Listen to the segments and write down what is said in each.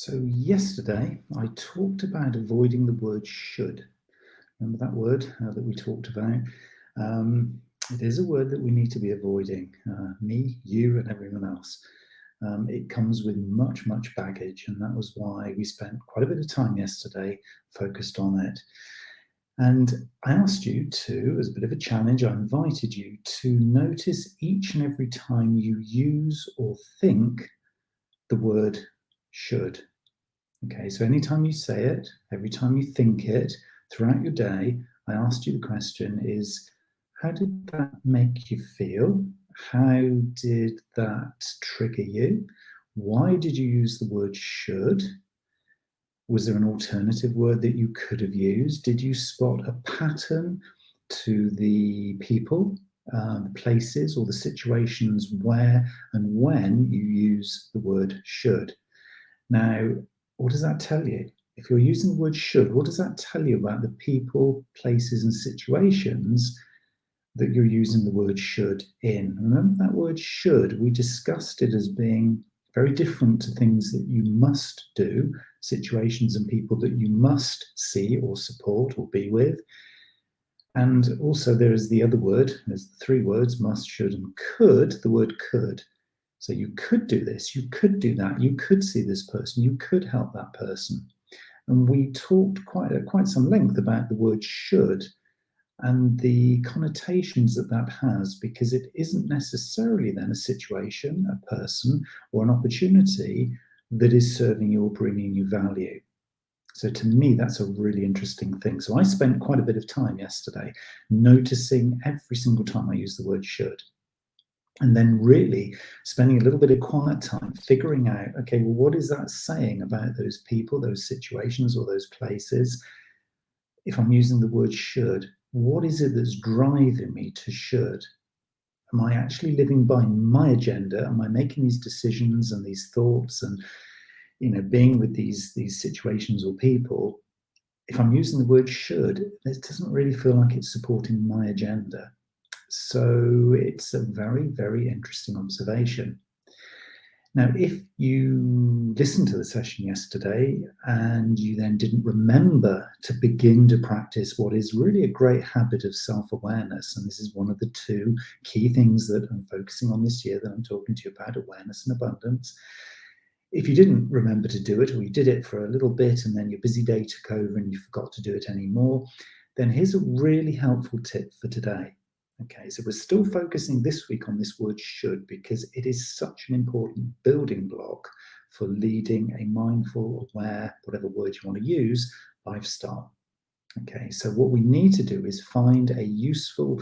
So yesterday I talked about avoiding the word should. Remember that word that we talked about? Um, it is a word that we need to be avoiding, me, you, and everyone else. It comes with much, much baggage, and that was why we spent quite a bit of time yesterday focused on it. And I asked you to, as a bit of a challenge, I invited you to notice each and every time you use or think the word should. Okay, so anytime you say it, every time you think it, throughout your day, I asked you the question is, how did that make you feel? How did that trigger you? Why did you use the word should? Was there an alternative word that you could have used? Did you spot a pattern to the people, the places, or the situations where and when you use the word should? Now, what does that tell you? If you're using the word should, what does that tell you about the people, places, and situations that you're using the word should in? Remember that word should, we discussed it as being very different to things that you must do, situations and people that you must see or support or be with. And also, there is the other word, there's the three words must, should, and could, the word could. So you could do this, you could do that, you could see this person, you could help that person. And we talked quite some length about the word should and the connotations that that has, because it isn't necessarily then a situation, a person, or an opportunity that is serving you or bringing you value. So to me, that's a really interesting thing. So I spent quite a bit of time yesterday noticing every single time I use the word should. And then really spending a little bit of quiet time figuring out, okay, well, what is that saying about those people, those situations, or those places? If I'm using the word should, what is it that's driving me to should? Am I actually living by my agenda? Am I making these decisions and these thoughts and being with these situations or people? If I'm using the word should, it doesn't really feel like it's supporting my agenda. So it's a very, very interesting observation. Now, if you listened to the session yesterday and you then didn't remember to begin to practice what is really a great habit of self awareness, and this is one of the two key things that I'm focusing on this year that I'm talking to you about, awareness and abundance. If you didn't remember to do it, or you did it for a little bit and then your busy day took over and you forgot to do it anymore, then here's a really helpful tip for today. Okay, so we're still focusing this week on this word should because it is such an important building block for leading a mindful, aware, whatever word you want to use, lifestyle. Okay, so what we need to do is find a useful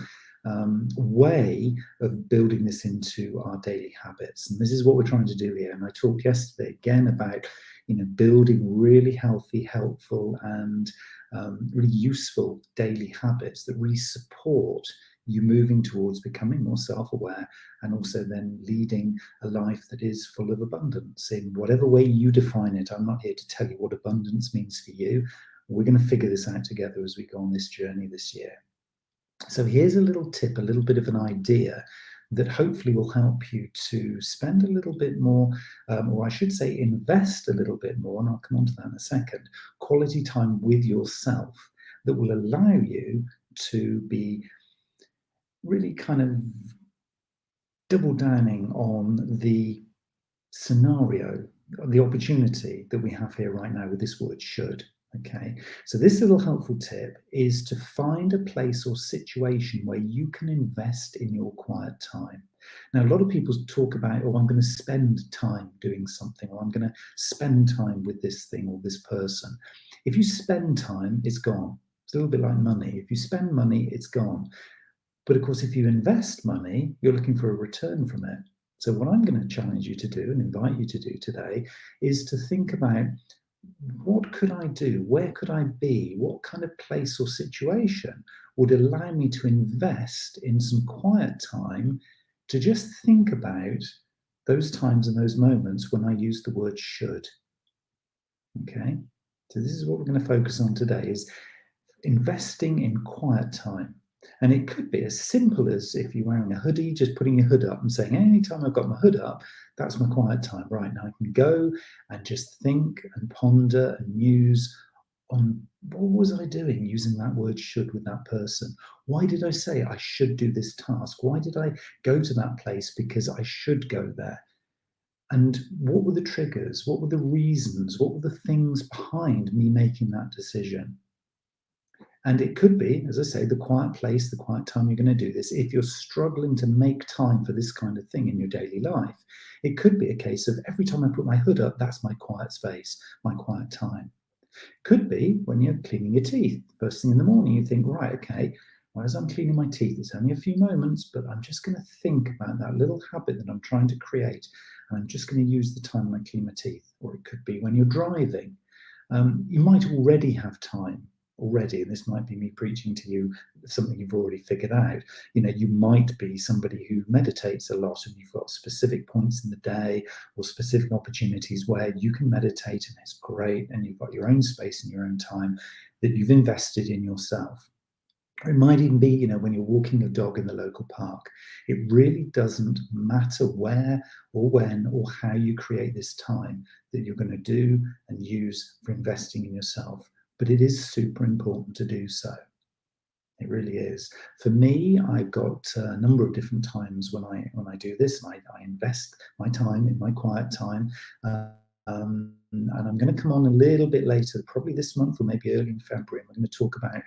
way of building this into our daily habits. And this is what we're trying to do here. And I talked yesterday again about, building really healthy, helpful, and really useful daily habits that really support you moving towards becoming more self-aware and also then leading a life that is full of abundance in whatever way you define it. I'm not here to tell you what abundance means for you. We're going to figure this out together as we go on this journey this year. So here's a little tip, a little bit of an idea that hopefully will help you to spend a little bit more, or I should say invest a little bit more, and I'll come on to that in a second, quality time with yourself that will allow you to be really kind of double downing on the scenario, the opportunity that we have here right now with this word should. Okay, so this little helpful tip is to find a place or situation where you can invest in your quiet time. Now, a lot of people talk about, oh, I'm going to spend time doing something, or I'm going to spend time with this thing or this person. If you spend time, it's gone. It's a little bit like money. If you spend money, it's gone. But of course, if you invest money, you're looking for a return from it. So what I'm going to challenge you to do and invite you to do today is to think about, what could I do? Where could I be? What kind of place or situation would allow me to invest in some quiet time to just think about those times and those moments when I use the word should? Okay, so this is what we're going to focus on today, is investing in quiet time. And it could be as simple as, if you're wearing a hoodie, just putting your hood up and saying, anytime I've got my hood up, that's my quiet time. Right now I can go and just think and ponder and muse on, what was I doing using that word should with that person? Why did I say I should do this task? Why did I go to that place because I should go there? And what were the triggers? What were the reasons? What were the things behind me making that decision? And it could be, as I say, the quiet place, the quiet time you're going to do this. If you're struggling to make time for this kind of thing in your daily life, it could be a case of, every time I put my hood up, that's my quiet space, my quiet time. Could be when you're cleaning your teeth. First thing in the morning, you think, right, okay, well, as I'm cleaning my teeth, it's only a few moments, but I'm just going to think about that little habit that I'm trying to create. And I'm just going to use the time when I clean my teeth. Or it could be when you're driving. You might already have time already, and this might be me preaching to you something you've already figured out. You might be somebody who meditates a lot, and you've got specific points in the day or specific opportunities where you can meditate, and it's great, and you've got your own space and your own time that you've invested in yourself. Or it might even be, when you're walking your dog in the local park. It really doesn't matter where or when or how you create this time that you're going to do and use for investing in yourself. But it is super important to do so. It really is. For me, I've got a number of different times when I do this. I invest my time in my quiet time. And I'm going to come on a little bit later, probably this month or maybe early in February. I'm going to talk about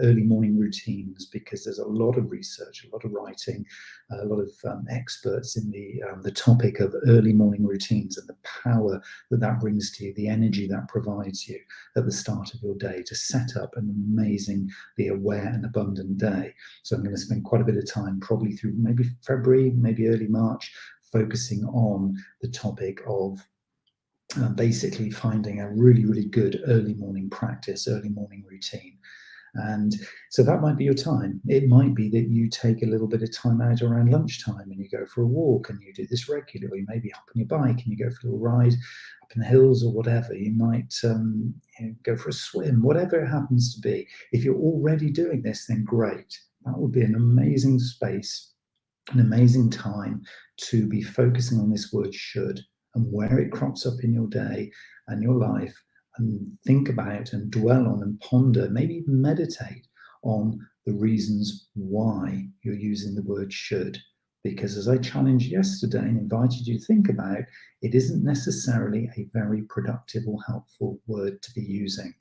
early morning routines, because there's a lot of research, a lot of writing, a lot of experts in the topic of early morning routines and the power that brings to you, the energy that provides you at the start of your day to set up an amazingly aware and abundant day. So I'm going to spend quite a bit of time, probably through maybe February, maybe early March, focusing on the topic of basically finding a really, really good early morning practice, early morning routine. And so that might be your time. It might be that you take a little bit of time out around lunchtime and you go for a walk, and you do this regularly. You maybe hop on your bike and you go for a little ride up in the hills or whatever. You might go for a swim, whatever it happens to be. If you're already doing this, then great. That would be an amazing space, an amazing time to be focusing on this word should, and where it crops up in your day and your life, and think about and dwell on and ponder, maybe even meditate on the reasons why you're using the word should. Because as I challenged yesterday and invited you to think about, it isn't necessarily a very productive or helpful word to be using.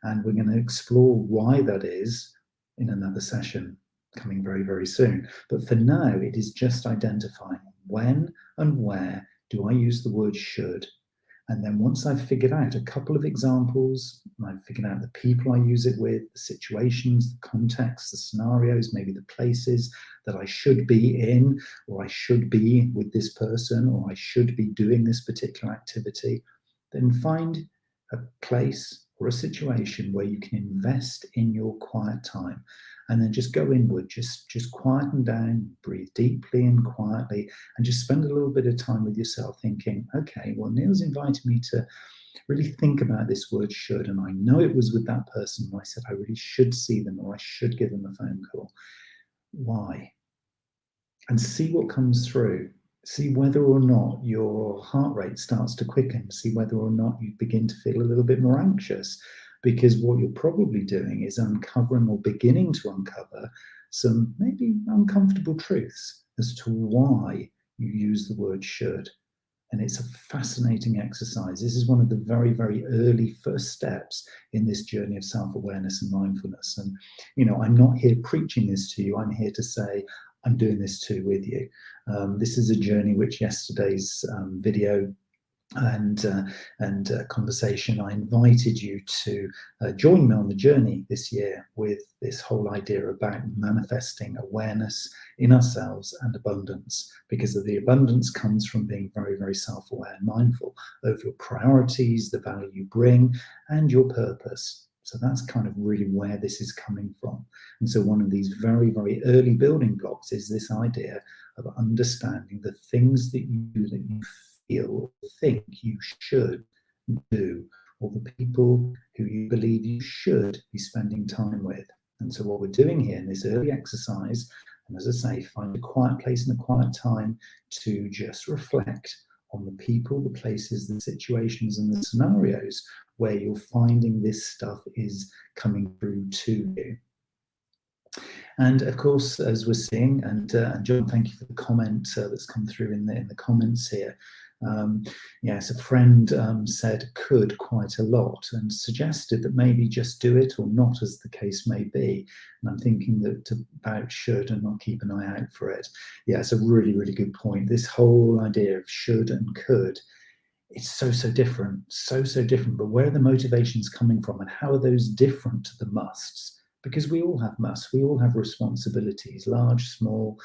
And we're going to explore why that is in another session coming very, very soon. But for now, it is just identifying when and where do I use the word should. And then once I've figured out a couple of examples, and I've figured out the people I use it with, the situations, the context, the scenarios, maybe the places that I should be in, or I should be with this person, or I should be doing this particular activity, then find a place or a situation where you can invest in your quiet time, and then just go inward, just quieten down, breathe deeply and quietly, and just spend a little bit of time with yourself thinking, okay, well, Neil's invited me to really think about this word should, and I know it was with that person when I said I really should see them or I should give them a phone call. Why? And see what comes through. See whether or not your heart rate starts to quicken. See whether or not you begin to feel a little bit more anxious, because what you're probably doing is uncovering, or beginning to uncover, some maybe uncomfortable truths as to why you use the word should. And it's a fascinating exercise. This is one of the very, very early first steps in this journey of self-awareness and mindfulness. And, I'm not here preaching this to you. I'm here to say, I'm doing this too with you. This is a journey which yesterday's video and conversation, I invited you to join me on the journey this year with this whole idea about manifesting awareness in ourselves and abundance, because of the abundance comes from being very, very self-aware and mindful of your priorities, the value you bring, and your purpose. So that's kind of really where this is coming from. And so one of these very, very early building blocks is this idea of understanding the things that you do, that you feel or think you should do, or the people who you believe you should be spending time with. And so what we're doing here in this early exercise, and as I say, find a quiet place and a quiet time to just reflect on the people, the places, the situations, and the scenarios where you're finding this stuff is coming through to you. And of course, as we're seeing, and John, thank you for the comment that's come through in the comments here. Yes, a friend said could quite a lot and suggested that maybe just do it or not, as the case may be. And I'm thinking that about should and not keep an eye out for it. Yeah, it's a really, really good point. This whole idea of should and could, it's so different, so different. But where are the motivations coming from, and how are those different to the musts? Because we all have musts, we all have responsibilities, large, small,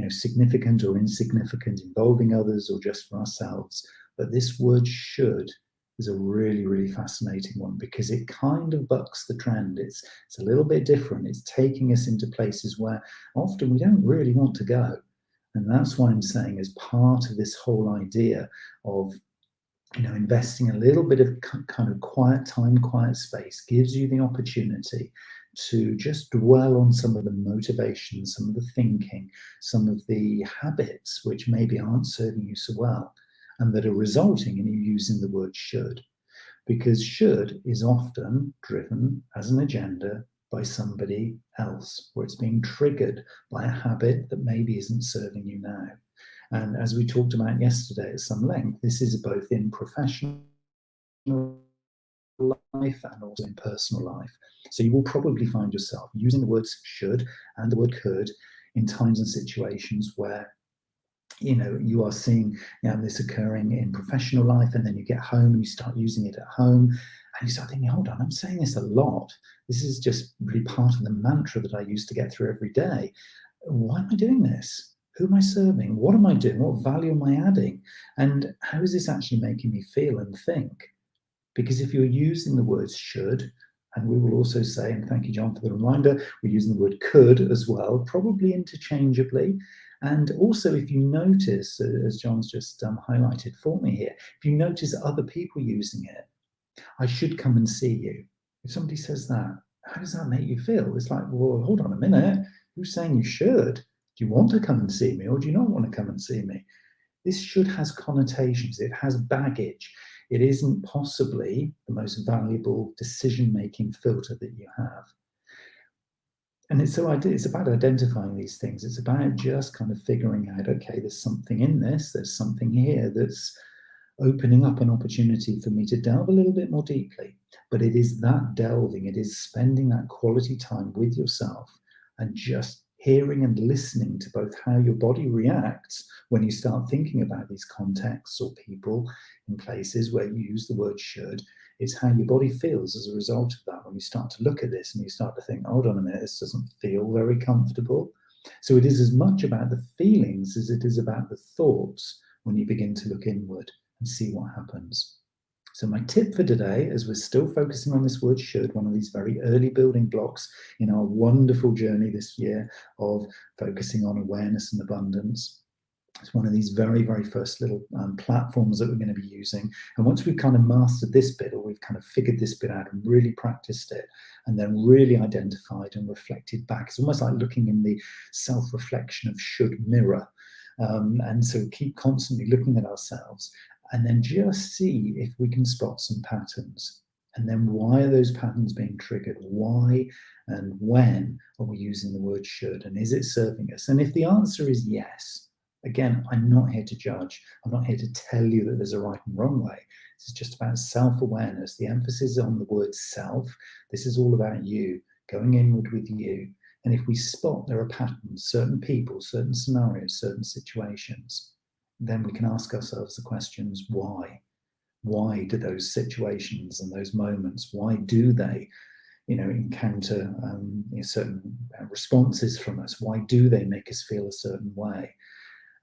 significant or insignificant, involving others or just for ourselves. But this word should is a really, really fascinating one, because it kind of bucks the trend. It's a little bit different. It's taking us into places where often we don't really want to go. And that's why I'm saying, as part of this whole idea of investing a little bit of kind of quiet time, quiet space, gives you the opportunity to just dwell on some of the motivations, some of the thinking, some of the habits which maybe aren't serving you so well, and that are resulting in you using the word should. Because should is often driven as an agenda by somebody else, or it's being triggered by a habit that maybe isn't serving you now. And as we talked about yesterday at some length, this is both in professional life and also in personal life. So you will probably find yourself using the words should and the word could in times and situations where you are seeing this occurring in professional life, and then you get home and you start using it at home and you start thinking, hold on, I'm saying this a lot. This is just really part of the mantra that I used to get through every day. Why am I doing this? Who am I serving? What am I doing? What value am I adding? And how is this actually making me feel and think? Because if you're using the words should, and we will also say, and thank you, John, for the reminder, we're using the word could as well, probably interchangeably. And also, if you notice, as John's just highlighted for me here, if you notice other people using it, I should come and see you. If somebody says that, how does that make you feel? It's like, well, hold on a minute. Who's saying you should? Do you want to come and see me, or do you not want to come and see me? This should has connotations. It has baggage. It isn't possibly the most valuable decision-making filter that you have. And it's about identifying these things. It's about just kind of figuring out, okay, there's something in this, there's something here that's opening up an opportunity for me to delve a little bit more deeply. But it is that delving, it is spending that quality time with yourself and just hearing and listening to both how your body reacts when you start thinking about these contexts or people in places where you use the word should. It's how your body feels as a result of that when you start to look at this and you start to think, hold on a minute, this doesn't feel very comfortable. So it is as much about the feelings as it is about the thoughts when you begin to look inward and see what happens. So my tip for today, as we're still focusing on this word should, one of these very early building blocks in our wonderful journey this year of focusing on awareness and abundance, it's one of these very, very first little platforms that we're going to be using. And once we've kind of mastered this bit, or we've kind of figured this bit out and really practiced it, and then really identified and reflected back, it's almost like looking in the self-reflection of should mirror. And so keep constantly looking at ourselves and then just see if we can spot some patterns. And then why are those patterns being triggered? Why and when are we using the word should? And is it serving us? And if the answer is yes, again, I'm not here to judge. I'm not here to tell you that there's a right and wrong way. This is just about self-awareness. The emphasis is on the word self. This is all about you, going inward with you. And if we spot there are patterns, certain people, certain scenarios, certain situations, then we can ask ourselves the questions, why? Why do those situations and those moments, why do they encounter certain responses from us? Why do they make us feel a certain way?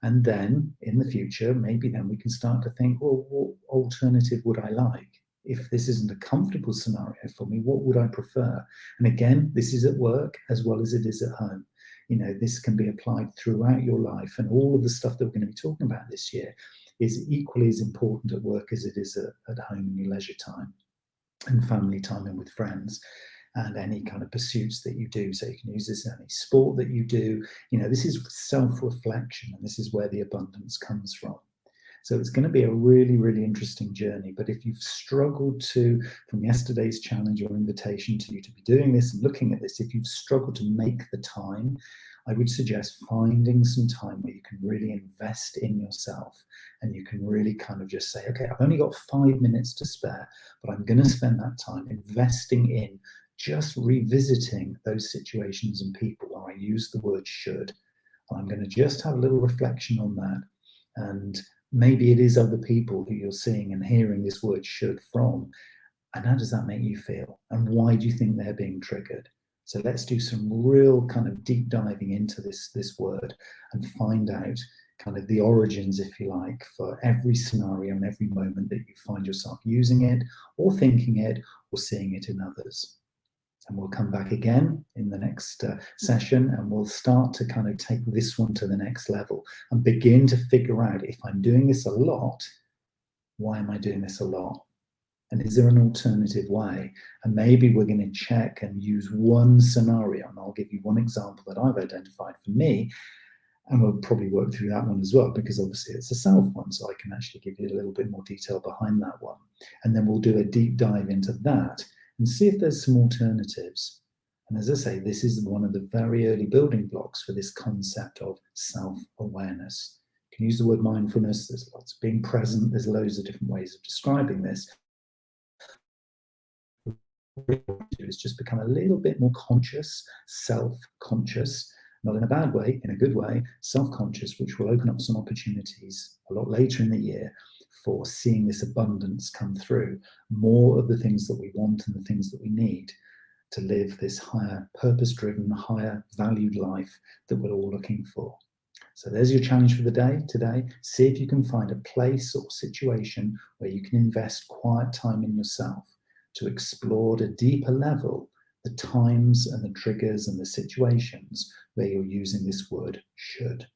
And then in the future, maybe then we can start to think, well, what alternative would I like? If this isn't a comfortable scenario for me, what would I prefer? And again, this is at work as well as it is at home. This can be applied throughout your life, and all of the stuff that we're going to be talking about this year is equally as important at work as it is at home in your leisure time and family time and with friends. and any kind of pursuits that you do. So you can use this in any sport that you do. This is self-reflection, and this is where the abundance comes from. So it's going to be a really, really interesting journey. But if you've struggled to, from yesterday's challenge or invitation to you to be doing this and looking at this, if you've struggled to make the time, I would suggest finding some time where you can really invest in yourself, and you can really kind of just say, okay, I've only got 5 minutes to spare, but I'm going to spend that time investing in just revisiting those situations and people where I use the word should. I'm going to just have a little reflection on that. And maybe it is other people who you're seeing and hearing this word should from. And how does that make you feel? And why do you think they're being triggered? So let's do some real kind of deep diving into this word and find out kind of the origins, if you like, for every scenario and every moment that you find yourself using it or thinking it or seeing it in others. And we'll come back again in the next session, and we'll start to kind of take this one to the next level and begin to figure out, if I'm doing this a lot, why am I doing this a lot? And is there an alternative way? And maybe we're going to check and use one scenario, and I'll give you one example that I've identified for me, and we'll probably work through that one as well, because obviously it's a self one, so I can actually give you a little bit more detail behind that one. And then we'll do a deep dive into that and see if there's some alternatives. And as I say, this is one of the very early building blocks for this concept of self-awareness. You can use the word mindfulness, there's lots of being present, there's loads of different ways of describing this. What we want to do is just become a little bit more conscious, self-conscious, not in a bad way, in a good way, self-conscious, which will open up some opportunities a lot later in the year for seeing this abundance come through, more of the things that we want and the things that we need to live this higher purpose-driven, higher valued life that we're all looking for. So there's your challenge for the day today. See if you can find a place or situation where you can invest quiet time in yourself to explore at a deeper level the times and the triggers and the situations where you're using this word should.